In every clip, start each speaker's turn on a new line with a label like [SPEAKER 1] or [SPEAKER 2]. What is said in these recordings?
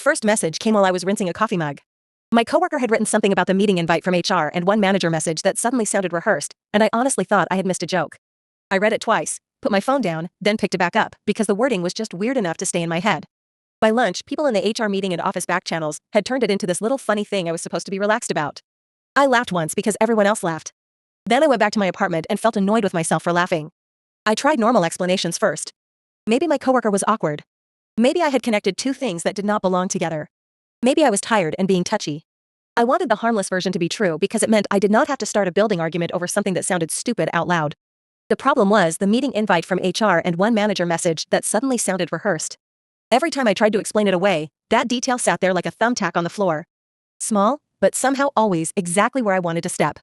[SPEAKER 1] First message came while I was rinsing a coffee mug. My coworker had written something about the meeting invite from HR and one manager message that suddenly sounded rehearsed, and I honestly thought I had missed a joke. I read it twice, put my phone down, then picked it back up because the wording was just weird enough to stay in my head. By lunch, people in the HR meeting and office back channels had turned it into this little funny thing I was supposed to be relaxed about. I laughed once because everyone else laughed. Then I went back to my apartment and felt annoyed with myself for laughing. I tried normal explanations first. Maybe my coworker was awkward. Maybe I had connected two things that did not belong together. Maybe I was tired and being touchy. I wanted the harmless version to be true because it meant I did not have to start a building argument over something that sounded stupid out loud. The problem was the meeting invite from HR and one manager message that suddenly sounded rehearsed. Every time I tried to explain it away, that detail sat there like a thumbtack on the floor. Small, but somehow always exactly where I wanted to step.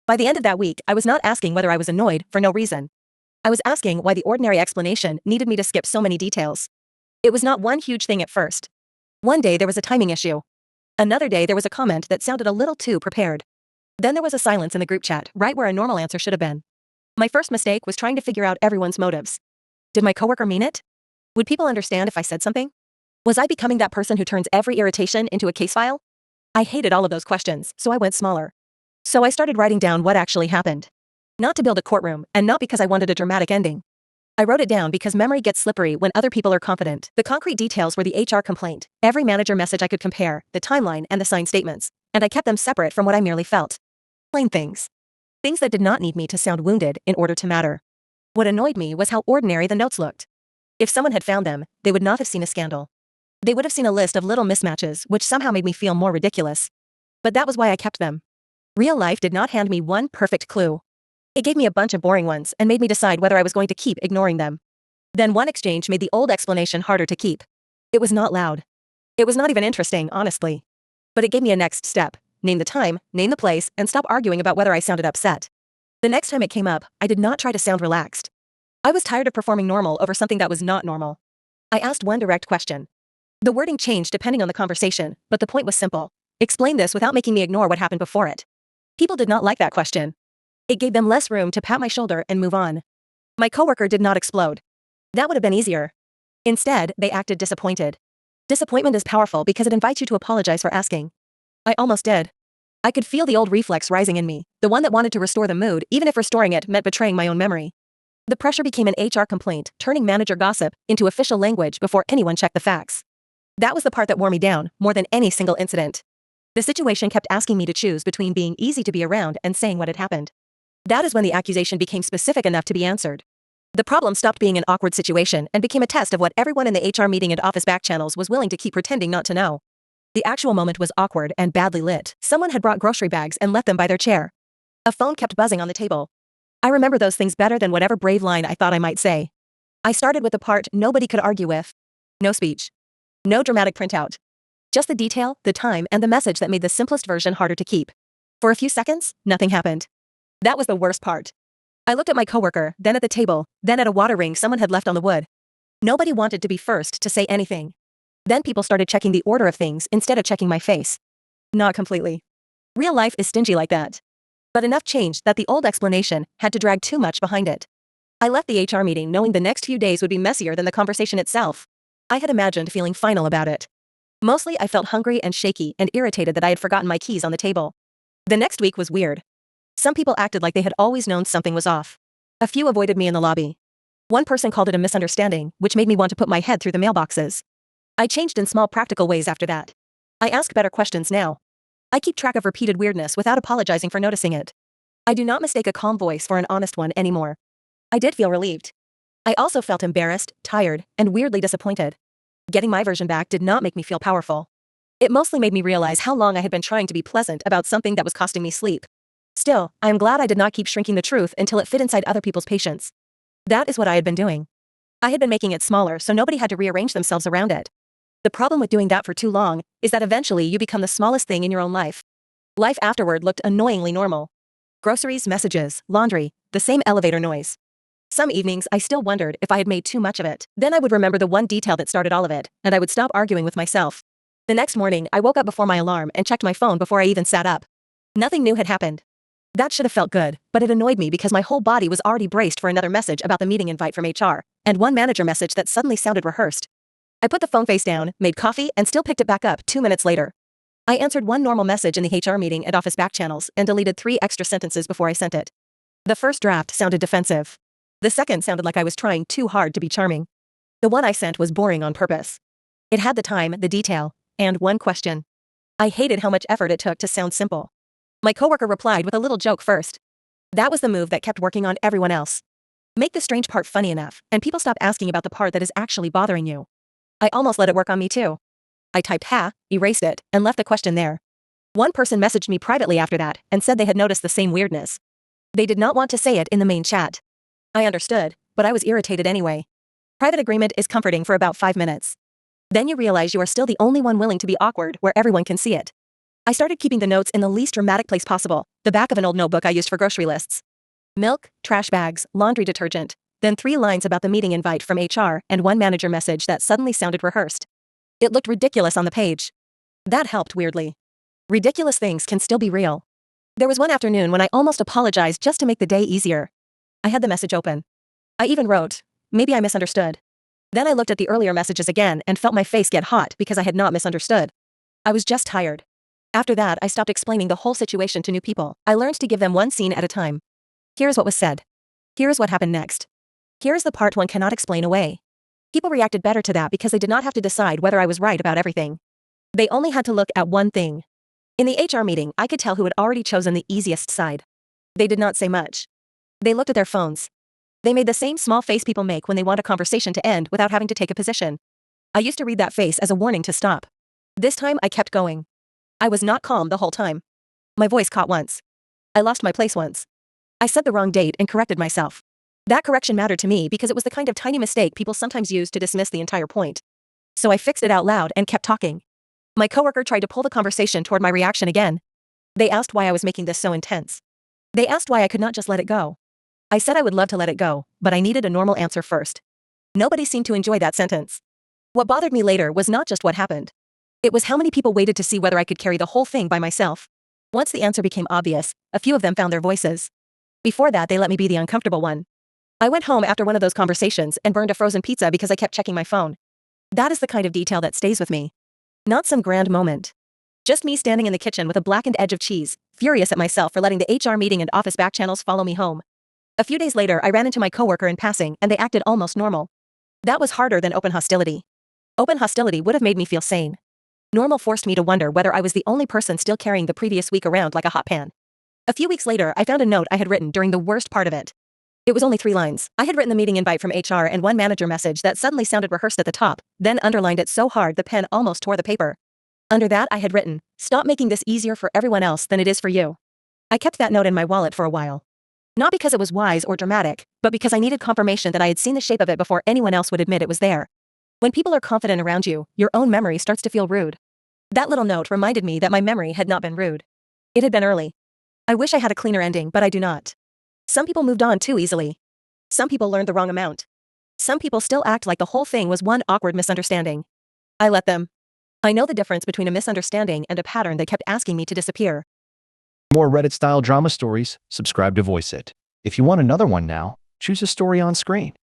[SPEAKER 1] By the end of that week, I was not asking whether I was annoyed for no reason. I was asking why the ordinary explanation needed me to skip so many details. It was not one huge thing at first. One day there was a timing issue. Another day there was a comment that sounded a little too prepared. Then there was a silence in the group chat, right where a normal answer should have been. My first mistake was trying to figure out everyone's motives. Did my coworker mean it? Would people understand if I said something? Was I becoming that person who turns every irritation into a case file? I hated all of those questions, so I went smaller. So I started writing down what actually happened. Not to build a courtroom, and not because I wanted a dramatic ending. I wrote it down because memory gets slippery when other people are confident. The concrete details were the HR complaint, every manager message I could compare, the timeline, and the signed statements, and I kept them separate from what I merely felt. Plain things. Things that did not need me to sound wounded in order to matter. What annoyed me was how ordinary the notes looked. If someone had found them, they would not have seen a scandal. They would have seen a list of little mismatches, which somehow made me feel more ridiculous. But that was why I kept them. Real life did not hand me one perfect clue. It gave me a bunch of boring ones and made me decide whether I was going to keep ignoring them. Then one exchange made the old explanation harder to keep. It was not loud. It was not even interesting, honestly. But it gave me a next step: name the time, name the place, and stop arguing about whether I sounded upset. The next time it came up, I did not try to sound relaxed. I was tired of performing normal over something that was not normal. I asked one direct question. The wording changed depending on the conversation, but the point was simple. Explain this without making me ignore what happened before it. People did not like that question. It gave them less room to pat my shoulder and move on. My coworker did not explode. That would have been easier. Instead, they acted disappointed. Disappointment is powerful because it invites you to apologize for asking. I almost did. I could feel the old reflex rising in me, the one that wanted to restore the mood, even if restoring it meant betraying my own memory. The pressure became an HR complaint, turning manager gossip into official language before anyone checked the facts. That was the part that wore me down, more than any single incident. The situation kept asking me to choose between being easy to be around and saying what had happened. That is when the accusation became specific enough to be answered. The problem stopped being an awkward situation and became a test of what everyone in the HR meeting and office back channels was willing to keep pretending not to know. The actual moment was awkward and badly lit. Someone had brought grocery bags and left them by their chair. A phone kept buzzing on the table. I remember those things better than whatever brave line I thought I might say. I started with the part nobody could argue with. No speech. No dramatic printout. Just the detail, the time, and the message that made the simplest version harder to keep. For a few seconds, nothing happened. That was the worst part. I looked at my coworker, then at the table, then at a water ring someone had left on the wood. Nobody wanted to be first to say anything. Then people started checking the order of things instead of checking my face. Not completely. Real life is stingy like that. But enough changed that the old explanation had to drag too much behind it. I left the HR meeting knowing the next few days would be messier than the conversation itself. I had imagined feeling final about it. Mostly I felt hungry and shaky and irritated that I had forgotten my keys on the table. The next week was weird. Some people acted like they had always known something was off. A few avoided me in the lobby. One person called it a misunderstanding, which made me want to put my head through the mailboxes. I changed in small practical ways after that. I ask better questions now. I keep track of repeated weirdness without apologizing for noticing it. I do not mistake a calm voice for an honest one anymore. I did feel relieved. I also felt embarrassed, tired, and weirdly disappointed. Getting my version back did not make me feel powerful. It mostly made me realize how long I had been trying to be pleasant about something that was costing me sleep. Still, I am glad I did not keep shrinking the truth until it fit inside other people's patience. That is what I had been doing. I had been making it smaller so nobody had to rearrange themselves around it. The problem with doing that for too long is that eventually you become the smallest thing in your own life. Life afterward looked annoyingly normal. Groceries, messages, laundry, the same elevator noise. Some evenings I still wondered if I had made too much of it. Then I would remember the one detail that started all of it, and I would stop arguing with myself. The next morning, I woke up before my alarm and checked my phone before I even sat up. Nothing new had happened. That should have felt good, but it annoyed me because my whole body was already braced for another message about the meeting invite from HR, and one manager message that suddenly sounded rehearsed. I put the phone face down, made coffee, and still picked it back up 2 minutes later. I answered one normal message in the HR meeting and office back channels and deleted 3 extra sentences before I sent it. The first draft sounded defensive. The second sounded like I was trying too hard to be charming. The one I sent was boring on purpose. It had the time, the detail, and one question. I hated how much effort it took to sound simple. My coworker replied with a little joke first. That was the move that kept working on everyone else. Make the strange part funny enough, and people stop asking about the part that is actually bothering you. I almost let it work on me too. I typed ha, erased it, and left the question there. One person messaged me privately after that and said they had noticed the same weirdness. They did not want to say it in the main chat. I understood, but I was irritated anyway. Private agreement is comforting for about 5 minutes. Then you realize you are still the only one willing to be awkward where everyone can see it. I started keeping the notes in the least dramatic place possible, the back of an old notebook I used for grocery lists. Milk, trash bags, laundry detergent, then 3 lines about the meeting invite from HR and one manager message that suddenly sounded rehearsed. It looked ridiculous on the page. That helped weirdly. Ridiculous things can still be real. There was one afternoon when I almost apologized just to make the day easier. I had the message open. I even wrote, maybe I misunderstood. Then I looked at the earlier messages again and felt my face get hot because I had not misunderstood. I was just tired. After that, I stopped explaining the whole situation to new people. I learned to give them one scene at a time. Here's what was said. Here's what happened next. Here's the part one cannot explain away. People reacted better to that because they did not have to decide whether I was right about everything. They only had to look at one thing. In the HR meeting, I could tell who had already chosen the easiest side. They did not say much. They looked at their phones. They made the same small face people make when they want a conversation to end without having to take a position. I used to read that face as a warning to stop. This time I kept going. I was not calm the whole time. My voice caught once. I lost my place once. I said the wrong date and corrected myself. That correction mattered to me because it was the kind of tiny mistake people sometimes use to dismiss the entire point. So I fixed it out loud and kept talking. My coworker tried to pull the conversation toward my reaction again. They asked why I was making this so intense. They asked why I could not just let it go. I said I would love to let it go, but I needed a normal answer first. Nobody seemed to enjoy that sentence. What bothered me later was not just what happened. It was how many people waited to see whether I could carry the whole thing by myself. Once the answer became obvious, a few of them found their voices. Before that, they let me be the uncomfortable one. I went home after one of those conversations and burned a frozen pizza because I kept checking my phone. That is the kind of detail that stays with me. Not some grand moment. Just me standing in the kitchen with a blackened edge of cheese, furious at myself for letting the HR meeting and office back channels follow me home. A few days later, I ran into my coworker in passing and they acted almost normal. That was harder than open hostility. Open hostility would have made me feel sane. Normal forced me to wonder whether I was the only person still carrying the previous week around like a hot pan. A few weeks later, I found a note I had written during the worst part of it. It was only 3 lines. I had written the meeting invite from HR and one manager message that suddenly sounded rehearsed at the top, then underlined it so hard the pen almost tore the paper. Under that, I had written, "Stop making this easier for everyone else than it is for you." I kept that note in my wallet for a while. Not because it was wise or dramatic, but because I needed confirmation that I had seen the shape of it before anyone else would admit it was there. When people are confident around you, your own memory starts to feel rude. That little note reminded me that my memory had not been rude. It had been early. I wish I had a cleaner ending, but I do not. Some people moved on too easily. Some people learned the wrong amount. Some people still act like the whole thing was one awkward misunderstanding. I let them. I know the difference between a misunderstanding and a pattern that kept asking me to disappear.
[SPEAKER 2] For more Reddit-style drama stories, subscribe to Voice It. If you want another one now, choose a story on screen.